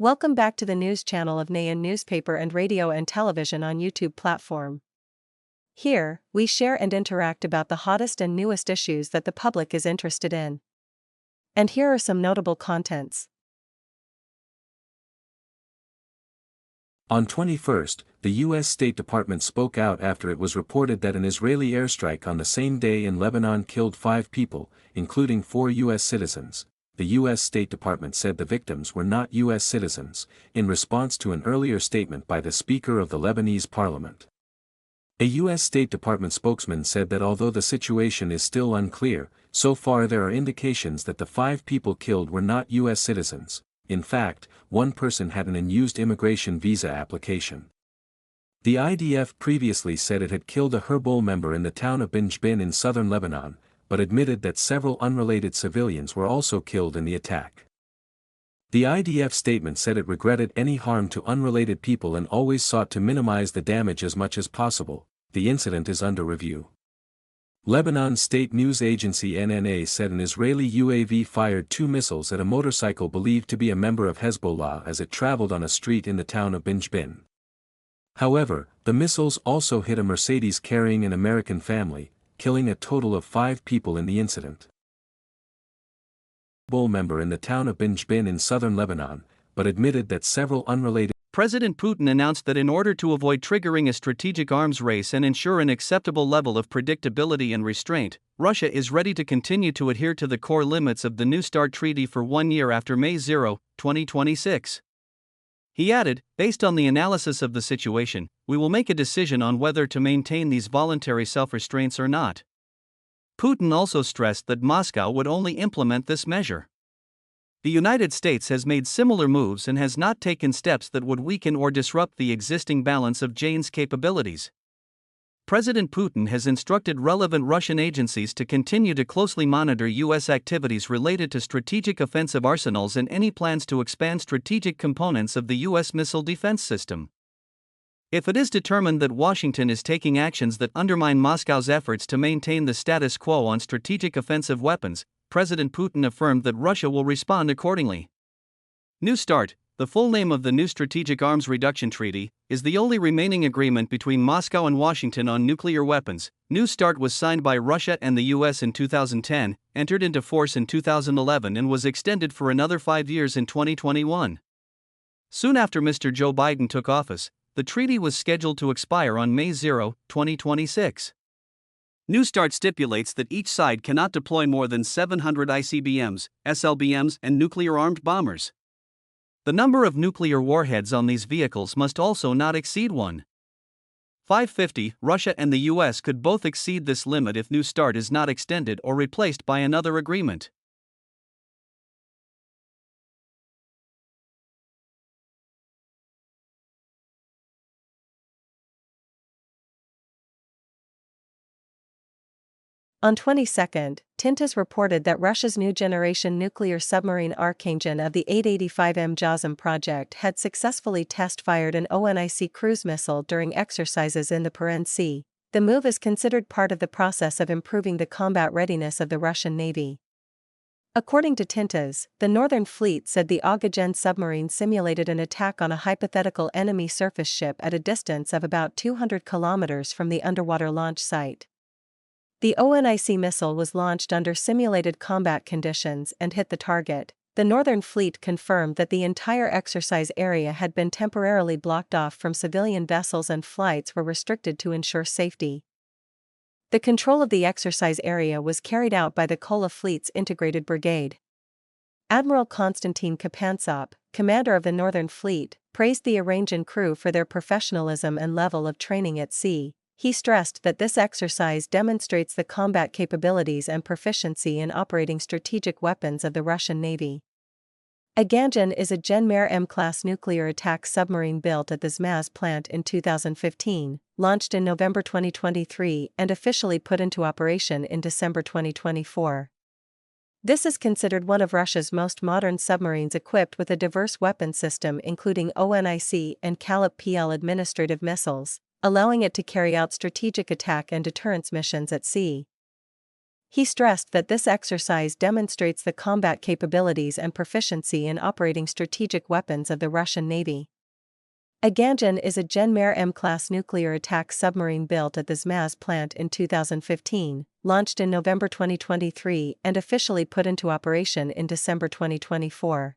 Welcome back to the news channel of Nghe An Newspaper and radio and television on YouTube platform. Here, we share and interact about the hottest and newest issues that the public is interested in. And here are some notable contents. On 21st, the U.S. State Department spoke out after it was reported that an Israeli airstrike on the same day in Lebanon killed 5 people, including 4 U.S. citizens. The U.S. State Department said the victims were not U.S. citizens, in response to an earlier statement by the Speaker of the Lebanese Parliament. A U.S. State Department spokesman said that although the situation is still unclear, so far there are indications that the 5 people killed were not U.S. citizens. In fact, one person had an unused immigration visa application. The IDF previously said it had killed a Hezbollah member in the town of Bin Jbin in southern Lebanon, but admitted that several unrelated civilians were also killed in the attack. The IDF statement said it regretted any harm to unrelated people and always sought to minimize the damage as much as possible. The incident is under review. Lebanon's state news agency NNA said an Israeli UAV fired 2 missiles at a motorcycle believed to be a member of Hezbollah as it traveled on a street in the town of Bin Jbin. However, the missiles also hit a Mercedes carrying an American family, killing a total of 5 people in the incident. Hezbollah member in the town of Bin Jbin in southern Lebanon, but admitted that several unrelated. President Putin announced that in order to avoid triggering a strategic arms race and ensure an acceptable level of predictability and restraint, Russia is ready to continue to adhere to the core limits of the New START treaty for 1 year after May 0, 2026. He added, based on the analysis of the situation, we will make a decision on whether to maintain these voluntary self-restraints or not. Putin also stressed that Moscow would only implement this measure. The United States has made similar moves and has not taken steps that would weaken or disrupt the existing balance of JAIN's capabilities. President Putin has instructed relevant Russian agencies to continue to closely monitor U.S. activities related to strategic offensive arsenals and any plans to expand strategic components of the U.S. missile defense system. If it is determined that Washington is taking actions that undermine Moscow's efforts to maintain the status quo on strategic offensive weapons, President Putin affirmed that Russia will respond accordingly. New START, the full name of the New Strategic Arms Reduction Treaty, is the only remaining agreement between Moscow and Washington on nuclear weapons. New START was signed by Russia and the U.S. in 2010, entered into force in 2011 and was extended for another 5 years in 2021. Soon after Mr. Joe Biden took office, the treaty was scheduled to expire on May 0, 2026. New START stipulates that each side cannot deploy more than 700 ICBMs, SLBMs, and nuclear-armed bombers. The number of nuclear warheads on these vehicles must also not exceed 1.550. Russia and the U.S. could both exceed this limit if New START is not extended or replaced by another agreement. On 22nd, Tintas reported that Russia's new generation nuclear submarine Archangel of the 885M JASM project had successfully test-fired an ONIC cruise missile during exercises in the Barents Sea. The move is considered part of the process of improving the combat readiness of the Russian Navy. According to Tintas, the Northern Fleet said the Archangel submarine simulated an attack on a hypothetical enemy surface ship at a distance of about 200 kilometers from the underwater launch site. The ONIC missile was launched under simulated combat conditions and hit the target. The Northern Fleet confirmed that the entire exercise area had been temporarily blocked off from civilian vessels and flights were restricted to ensure safety. The control of the exercise area was carried out by the Kola Fleet's Integrated Brigade. Admiral Konstantin Kapansop, commander of the Northern Fleet, praised the Iranian crew for their professionalism and level of training at sea. He stressed that this exercise demonstrates the combat capabilities and proficiency in operating strategic weapons of the Russian Navy. Archangel is a Genmer M-class nuclear attack submarine built at the Zmaz plant in 2015, launched in November 2023 and officially put into operation in December 2024. This is considered one of Russia's most modern submarines equipped with a diverse weapon system including ONIC and Kalib-PL administrative missiles, allowing it to carry out strategic attack and deterrence missions at sea. He stressed that this exercise demonstrates the combat capabilities and proficiency in operating strategic weapons of the Russian Navy. Aganjan is a Genmer M-class nuclear attack submarine built at the Zmaz plant in 2015, launched in November 2023 and officially put into operation in December 2024.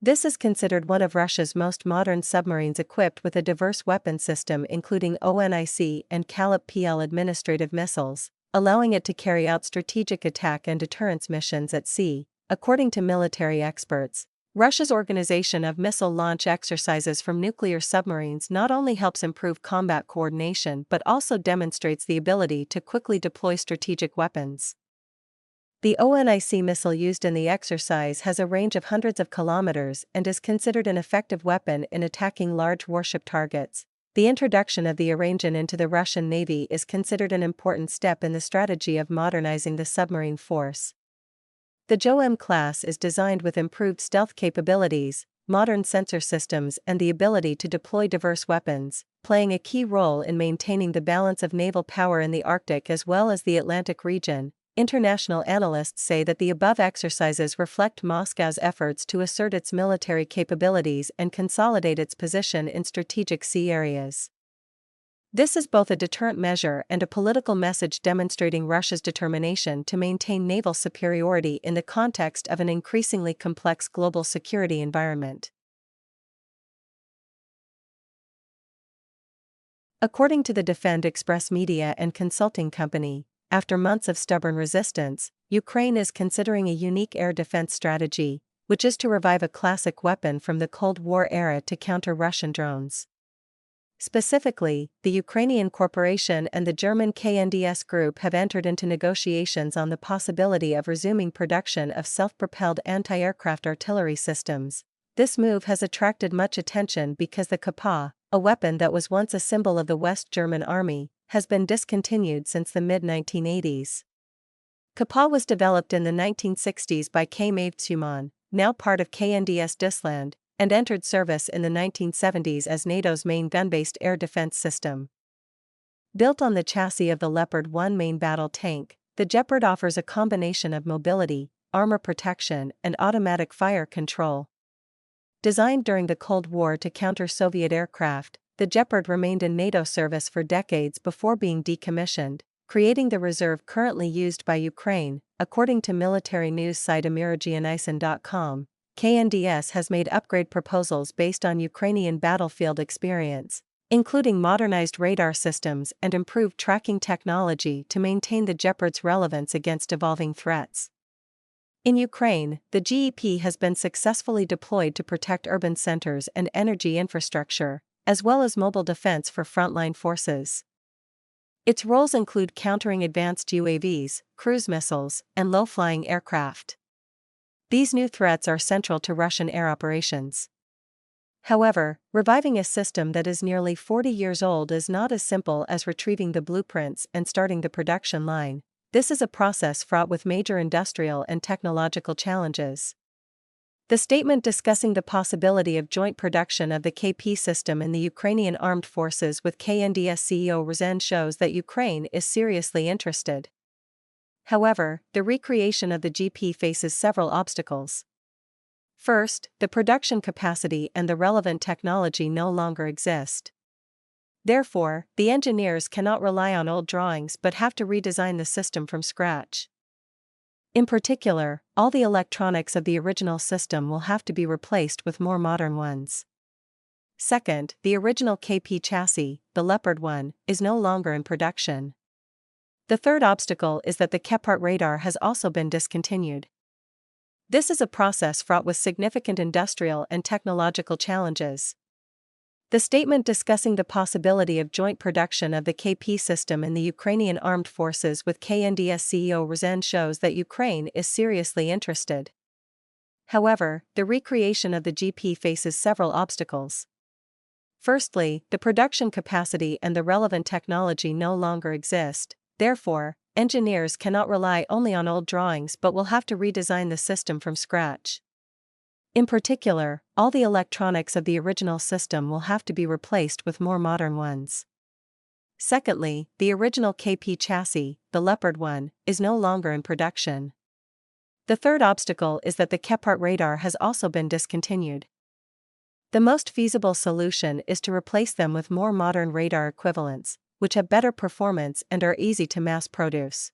This is considered one of Russia's most modern submarines equipped with a diverse weapon system including ONIC and Kalib-PL administrative missiles, allowing it to carry out strategic attack and deterrence missions at sea. According to military experts, Russia's organization of missile launch exercises from nuclear submarines not only helps improve combat coordination but also demonstrates the ability to quickly deploy strategic weapons. The ONIC missile used in the exercise has a range of hundreds of kilometers and is considered an effective weapon in attacking large warship targets. The introduction of the Aganjan into the Russian Navy is considered an important step in the strategy of modernizing the submarine force. The JOM class is designed with improved stealth capabilities, modern sensor systems, and the ability to deploy diverse weapons, playing a key role in maintaining the balance of naval power in the Arctic as well as the Atlantic region. International analysts say that the above exercises reflect Moscow's efforts to assert its military capabilities and consolidate its position in strategic sea areas. This is both a deterrent measure and a political message demonstrating Russia's determination to maintain naval superiority in the context of an increasingly complex global security environment. According to the Defend Express media and consulting company, after months of stubborn resistance, Ukraine is considering a unique air defense strategy, which is to revive a classic weapon from the Cold War era to counter Russian drones. Specifically, the Ukrainian corporation and the German KNDS group have entered into negotiations on the possibility of resuming production of self-propelled anti-aircraft artillery systems. This move has attracted much attention because the Kappa, a weapon that was once a symbol of the West German Army, has been discontinued since the mid-1980s. Kappa was developed in the 1960s by K-Mave Tsuman, now part of KNDS Dysland, and entered service in the 1970s as NATO's main gun-based air defense system. Built on the chassis of the Leopard 1 main battle tank, the Gepard offers a combination of mobility, armor protection, and automatic fire control. Designed during the Cold War to counter Soviet aircraft, the Gepard remained in NATO service for decades before being decommissioned, creating the reserve currently used by Ukraine. According to military news site Amerigianison.com, KNDS has made upgrade proposals based on Ukrainian battlefield experience, including modernized radar systems and improved tracking technology to maintain the Gepard's relevance against evolving threats. In Ukraine, the GEP has been successfully deployed to protect urban centers and energy infrastructure, as well as mobile defense for frontline forces. Its roles include countering advanced UAVs, cruise missiles, and low-flying aircraft. These new threats are central to Russian air operations. However, reviving a system that is nearly 40 years old is not as simple as retrieving the blueprints and starting the production line. This is a process fraught with major industrial and technological challenges. The statement discussing the possibility of joint production of the KP system in the Ukrainian armed forces with KNDS CEO Rozen shows that Ukraine is seriously interested. However, the recreation of the GP faces several obstacles. First, the production capacity and the relevant technology no longer exist. Therefore, the engineers cannot rely on old drawings but have to redesign the system from scratch. In particular, all the electronics of the original system will have to be replaced with more modern ones. Second, the original KP chassis, the Leopard 1, is no longer in production. The third obstacle is that the Gepard radar has also been discontinued. This is a process fraught with significant industrial and technological challenges. The statement discussing the possibility of joint production of the KP system in the Ukrainian armed forces with KNDS CEO Rozen shows that Ukraine is seriously interested. However, the recreation of the GP faces several obstacles. Firstly, the production capacity and the relevant technology no longer exist. Therefore, engineers cannot rely only on old drawings but will have to redesign the system from scratch. In particular, all the electronics of the original system will have to be replaced with more modern ones. Secondly, the original KP chassis, the Leopard 1, is no longer in production. The third obstacle is that the Gepard radar has also been discontinued. The most feasible solution is to replace them with more modern radar equivalents, which have better performance and are easy to mass produce.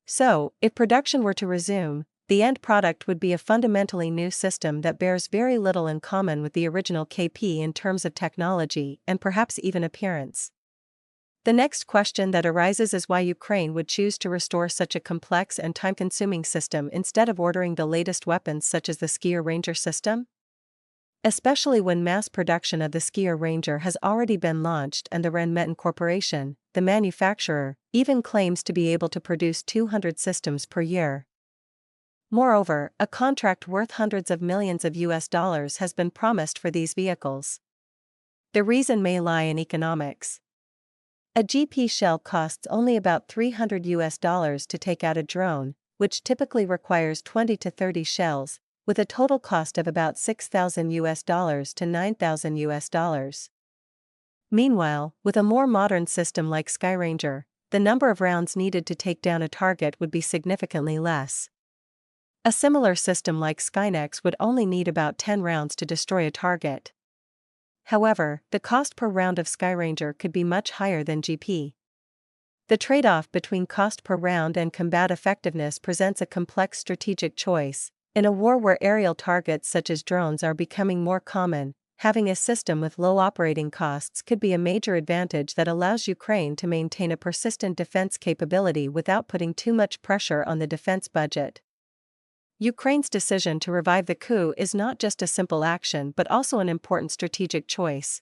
So, if production were to resume, the end product would be a fundamentally new system that bears very little in common with the original KP in terms of technology and perhaps even appearance. The next question that arises is why Ukraine would choose to restore such a complex and time-consuming system instead of ordering the latest weapons such as the Skier Ranger system? Especially when mass production of the Skier Ranger has already been launched and the Rheinmetall Corporation, the manufacturer, even claims to be able to produce 200 systems per year. Moreover, a contract worth hundreds of millions of US dollars has been promised for these vehicles. The reason may lie in economics. A GP shell costs only about $300 US to take out a drone, which typically requires 20 to 30 shells, with a total cost of about $6,000 US to $9,000 US. Meanwhile, with a more modern system like Skyranger, the number of rounds needed to take down a target would be significantly less. A similar system like Skynex would only need about 10 rounds to destroy a target. However, the cost per round of Skyranger could be much higher than GP. The trade-off between cost per round and combat effectiveness presents a complex strategic choice. In a war where aerial targets such as drones are becoming more common, having a system with low operating costs could be a major advantage that allows Ukraine to maintain a persistent defense capability without putting too much pressure on the defense budget. Ukraine's decision to revive the coup is not just a simple action but also an important strategic choice.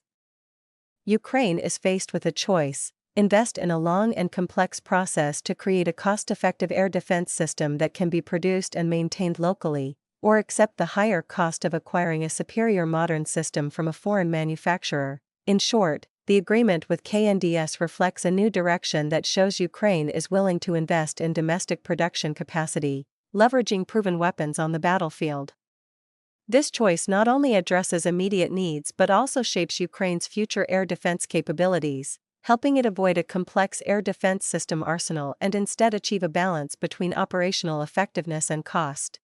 Ukraine is faced with a choice: invest in a long and complex process to create a cost-effective air defense system that can be produced and maintained locally, or accept the higher cost of acquiring a superior modern system from a foreign manufacturer. In short, the agreement with KNDS reflects a new direction that shows Ukraine is willing to invest in domestic production capacity, leveraging proven weapons on the battlefield. This choice not only addresses immediate needs but also shapes Ukraine's future air defense capabilities, helping it avoid a complex air defense system arsenal and instead achieve a balance between operational effectiveness and cost.